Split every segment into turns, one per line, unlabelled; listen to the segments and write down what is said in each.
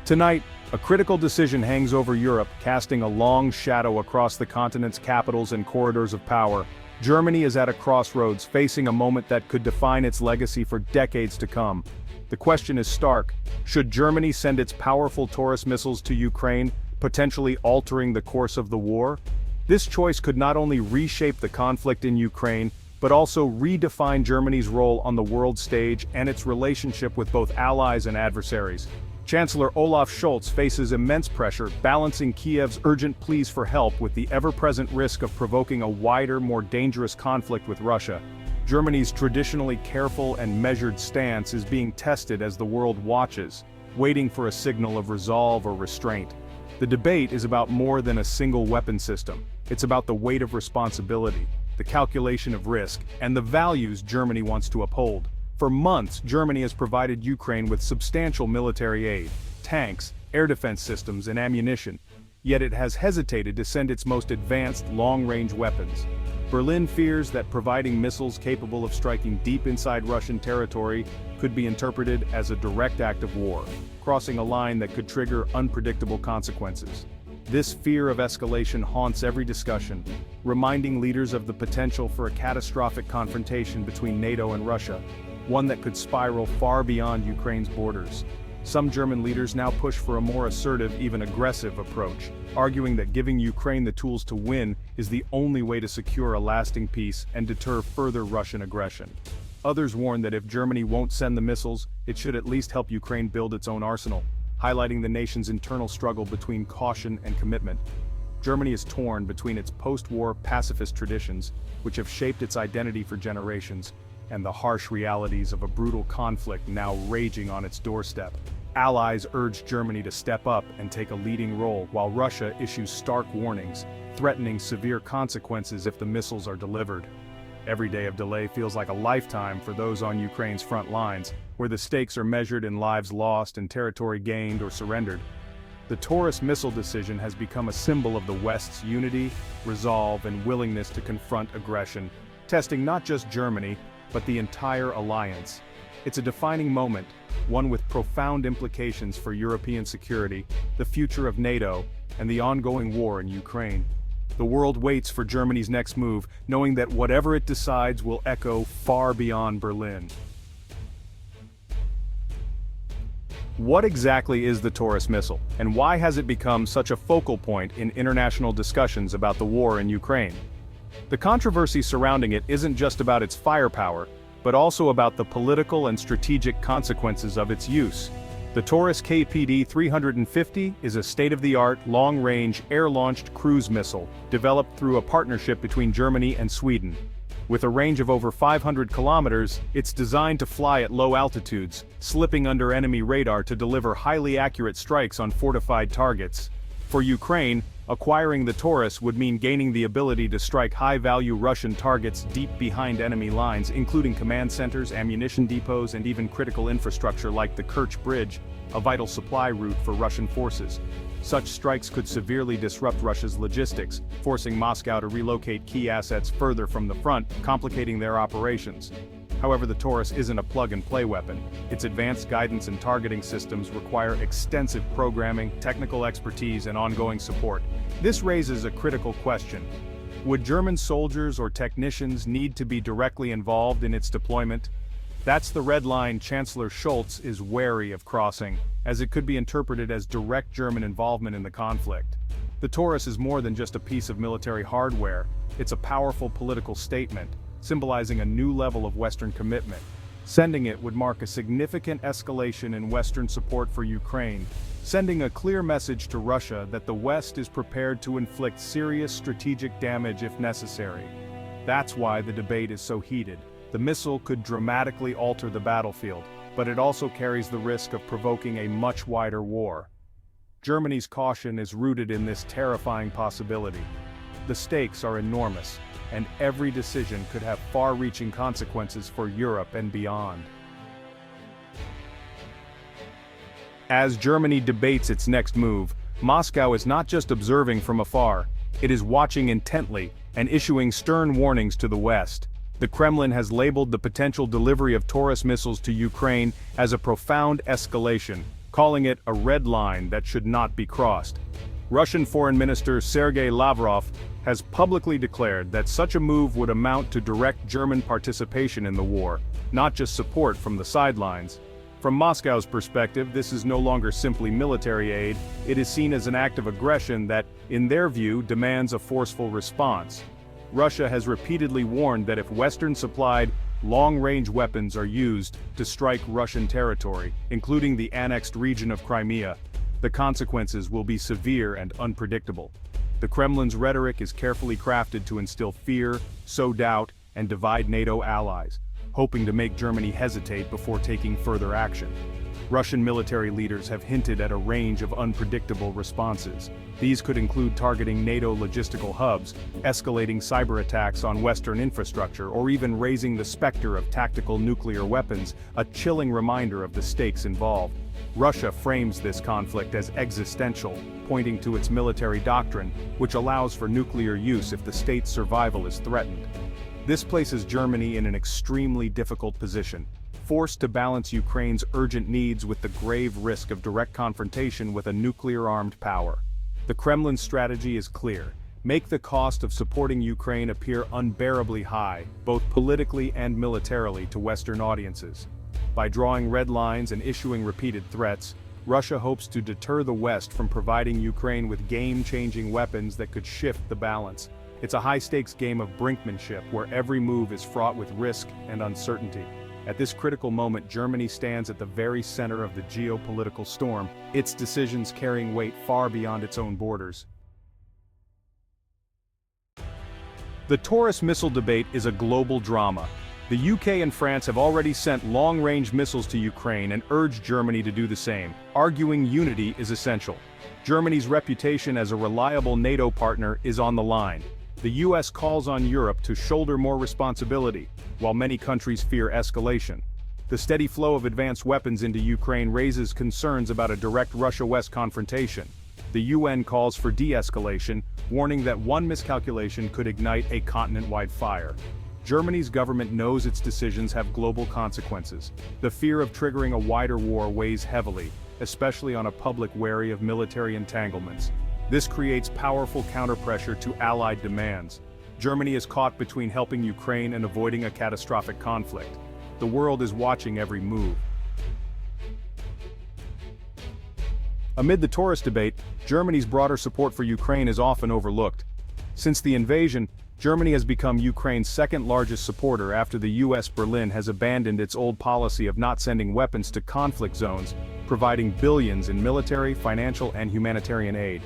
Tonight, a critical decision hangs over Europe, casting a long shadow across the continent's capitals and corridors of power. Germany is at a crossroads, facing a moment that could define its legacy for decades to come. The question is stark: should Germany send its powerful Taurus missiles to Ukraine, potentially altering the course of the war? This choice could not only reshape the conflict in Ukraine, but also redefine Germany's role on the world stage and its relationship with both allies and adversaries. Chancellor Olaf Scholz faces immense pressure, balancing Kiev's urgent pleas for help with the ever-present risk of provoking a wider, more dangerous conflict with Russia. Germany's traditionally careful and measured stance is being tested as the world watches, waiting for a signal of resolve or restraint. The debate is about more than a single weapon system. It's about the weight of responsibility, the calculation of risk, and the values Germany wants to uphold. For months, Germany has provided Ukraine with substantial military aid, tanks, air defense systems, and ammunition, yet it has hesitated to send its most advanced long-range weapons. Berlin fears that providing missiles capable of striking deep inside Russian territory could be interpreted as a direct act of war, crossing a line that could trigger unpredictable consequences. This fear of escalation haunts every discussion, reminding leaders of the potential for a catastrophic confrontation between NATO and Russia, one that could spiral far beyond Ukraine's borders. Some German leaders now push for a more assertive, even aggressive approach, arguing that giving Ukraine the tools to win is the only way to secure a lasting peace and deter further Russian aggression. Others warn that if Germany won't send the missiles, it should at least help Ukraine build its own arsenal, highlighting the nation's internal struggle between caution and commitment. Germany is torn between its post-war pacifist traditions, which have shaped its identity for generations, and the harsh realities of a brutal conflict now raging on its doorstep. Allies urge Germany to step up and take a leading role, while Russia issues stark warnings, threatening severe consequences if the missiles are delivered. Every day of delay feels like a lifetime for those on Ukraine's front lines, where the stakes are measured in lives lost and territory gained or surrendered. The Taurus missile decision has become a symbol of the West's unity, resolve, and willingness to confront aggression, testing not just Germany, but the entire alliance. It's a defining moment, one with profound implications for European security, the future of NATO, and the ongoing war in Ukraine. The world waits for Germany's next move, knowing that whatever it decides will echo far beyond Berlin. What exactly is the Taurus missile, and why has it become such a focal point in international discussions about the war in Ukraine? The controversy surrounding it isn't just about its firepower, but also about the political and strategic consequences of its use. The Taurus KPD-350 is a state-of-the-art, long-range, air-launched cruise missile, developed through a partnership between Germany and Sweden. With a range of over 500 kilometers, it's designed to fly at low altitudes, slipping under enemy radar to deliver highly accurate strikes on fortified targets. For Ukraine, acquiring the Taurus would mean gaining the ability to strike high-value Russian targets deep behind enemy lines, including command centers, ammunition depots, and even critical infrastructure like the Kerch Bridge, a vital supply route for Russian forces. Such strikes could severely disrupt Russia's logistics, forcing Moscow to relocate key assets further from the front, complicating their operations. However, the Taurus isn't a plug-and-play weapon. Its advanced guidance and targeting systems require extensive programming, technical expertise, and ongoing support. This raises a critical question. Would German soldiers or technicians need to be directly involved in its deployment? That's the red line Chancellor Scholz is wary of crossing, as it could be interpreted as direct German involvement in the conflict. The Taurus is more than just a piece of military hardware. It's a powerful political statement, symbolizing a new level of Western commitment. Sending it would mark a significant escalation in Western support for Ukraine, sending a clear message to Russia that the West is prepared to inflict serious strategic damage if necessary. That's why the debate is so heated. The missile could dramatically alter the battlefield, but it also carries the risk of provoking a much wider war. Germany's caution is rooted in this terrifying possibility. The stakes are enormous, and every decision could have far-reaching consequences for Europe and beyond. As Germany debates its next move, Moscow is not just observing from afar, it is watching intently and issuing stern warnings to the West. The Kremlin has labeled the potential delivery of Taurus missiles to Ukraine as a profound escalation, calling it a red line that should not be crossed. Russian Foreign Minister Sergei Lavrov has publicly declared that such a move would amount to direct German participation in the war, not just support from the sidelines. From Moscow's perspective, this is no longer simply military aid, it is seen as an act of aggression that, in their view, demands a forceful response. Russia has repeatedly warned that if Western-supplied, long-range weapons are used to strike Russian territory, including the annexed region of Crimea, the consequences will be severe and unpredictable. The Kremlin's rhetoric is carefully crafted to instill fear, sow doubt, and divide NATO allies, hoping to make Germany hesitate before taking further action. Russian military leaders have hinted at a range of unpredictable responses. These could include targeting NATO logistical hubs, escalating cyber attacks on Western infrastructure, or even raising the specter of tactical nuclear weapons, a chilling reminder of the stakes involved. Russia frames this conflict as existential, pointing to its military doctrine, which allows for nuclear use if the state's survival is threatened. This places Germany in an extremely difficult position, forced to balance Ukraine's urgent needs with the grave risk of direct confrontation with a nuclear-armed power. The Kremlin's strategy is clear: make the cost of supporting Ukraine appear unbearably high, both politically and militarily, to Western audiences. By drawing red lines and issuing repeated threats, Russia hopes to deter the West from providing Ukraine with game-changing weapons that could shift the balance. It's a high-stakes game of brinkmanship where every move is fraught with risk and uncertainty. At this critical moment, Germany stands at the very center of the geopolitical storm, its decisions carrying weight far beyond its own borders. The Taurus missile debate is a global drama. The UK and France have already sent long-range missiles to Ukraine and urged Germany to do the same, arguing unity is essential. Germany's reputation as a reliable NATO partner is on the line. The US calls on Europe to shoulder more responsibility, while many countries fear escalation. The steady flow of advanced weapons into Ukraine raises concerns about a direct Russia-West confrontation. The UN calls for de-escalation, warning that one miscalculation could ignite a continent-wide fire. Germany's government knows its decisions have global consequences. The fear of triggering a wider war weighs heavily, especially on a public wary of military entanglements. This creates powerful counterpressure to Allied demands. Germany is caught between helping Ukraine and avoiding a catastrophic conflict. The world is watching every move. Amid the Taurus debate, Germany's broader support for Ukraine is often overlooked. Since the invasion, Germany has become Ukraine's second-largest supporter after the US. Berlin has abandoned its old policy of not sending weapons to conflict zones, providing billions in military, financial, and humanitarian aid.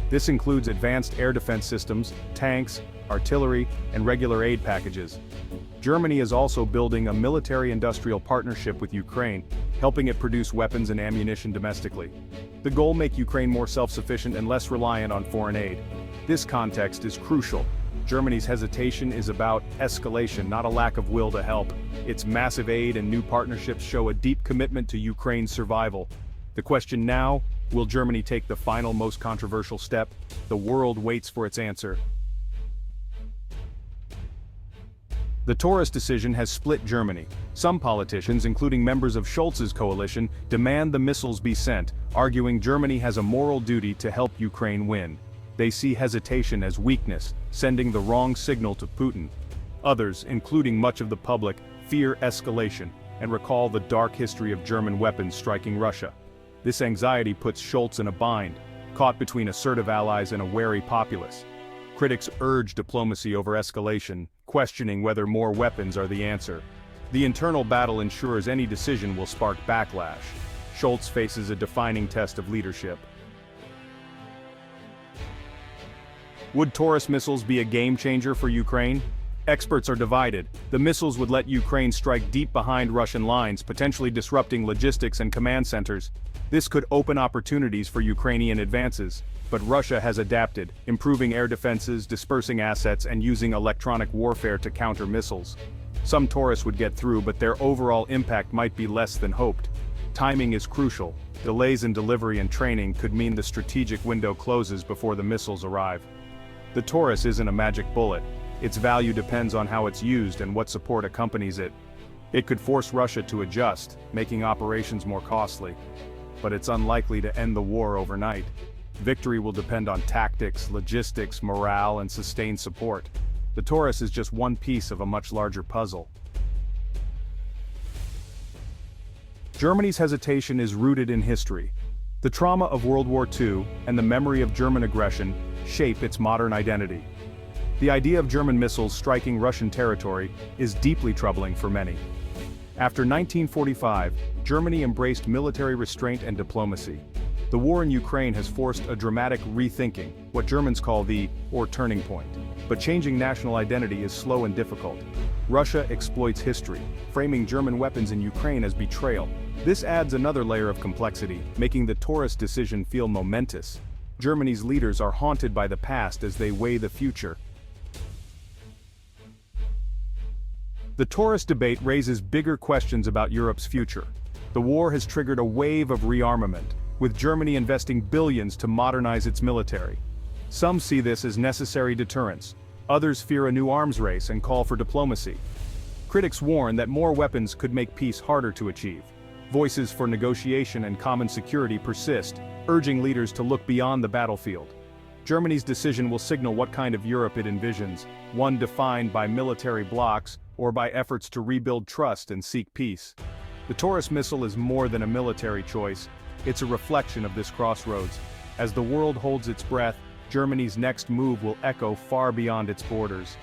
This includes advanced air defense systems, tanks, artillery, and regular aid packages. Germany is also building a military-industrial partnership with Ukraine, helping it produce weapons and ammunition domestically. The goal: make Ukraine more self-sufficient and less reliant on foreign aid. This context is crucial. Germany's hesitation is about escalation, not a lack of will to help. Its massive aid and new partnerships show a deep commitment to Ukraine's survival. The question now: will Germany take the final, most controversial step? The world waits for its answer. The Taurus decision has split Germany. Some politicians, including members of Scholz's coalition, demand the missiles be sent, arguing Germany has a moral duty to help Ukraine win. They see hesitation as weakness, sending the wrong signal to Putin. Others, including much of the public, fear escalation and recall the dark history of German weapons striking Russia. This anxiety puts Scholz in a bind, caught between assertive allies and a wary populace. Critics urge diplomacy over escalation, questioning whether more weapons are the answer. The internal battle ensures any decision will spark backlash. Scholz faces a defining test of leadership. Would Taurus missiles be a game-changer for Ukraine? Experts are divided. The missiles would let Ukraine strike deep behind Russian lines, potentially disrupting logistics and command centers. This could open opportunities for Ukrainian advances. But Russia has adapted, improving air defenses, dispersing assets, and using electronic warfare to counter missiles. Some Taurus would get through, but their overall impact might be less than hoped. Timing is crucial. Delays in delivery and training could mean the strategic window closes before the missiles arrive. The Taurus isn't a magic bullet. Its value depends on how it's used and what support accompanies it. It could force Russia to adjust, making operations more costly. but it's unlikely to end the war overnight. Victory will depend on tactics, logistics, morale, and sustained support. The Taurus is just one piece of a much larger puzzle. Germany's hesitation is rooted in history. The trauma of World War II and the memory of German aggression shape its modern identity. The idea of German missiles striking Russian territory is deeply troubling for many. After 1945, Germany embraced military restraint and diplomacy. The war in Ukraine has forced a dramatic rethinking, what Germans call the turning point. But changing national identity is slow and difficult. Russia exploits history, framing German weapons in Ukraine as betrayal. This adds another layer of complexity, making the Taurus decision feel momentous. Germany's leaders are haunted by the past as they weigh the future. The Taurus debate raises bigger questions about Europe's future. The war has triggered a wave of rearmament, with Germany investing billions to modernize its military. Some see this as necessary deterrence. Others fear a new arms race and call for diplomacy. Critics warn that more weapons could make peace harder to achieve. Voices for negotiation and common security persist, urging leaders to look beyond the battlefield. Germany's decision will signal what kind of Europe it envisions, one defined by military blocs or by efforts to rebuild trust and seek peace. The Taurus missile is more than a military choice, it's a reflection of this crossroads. As the world holds its breath, Germany's next move will echo far beyond its borders.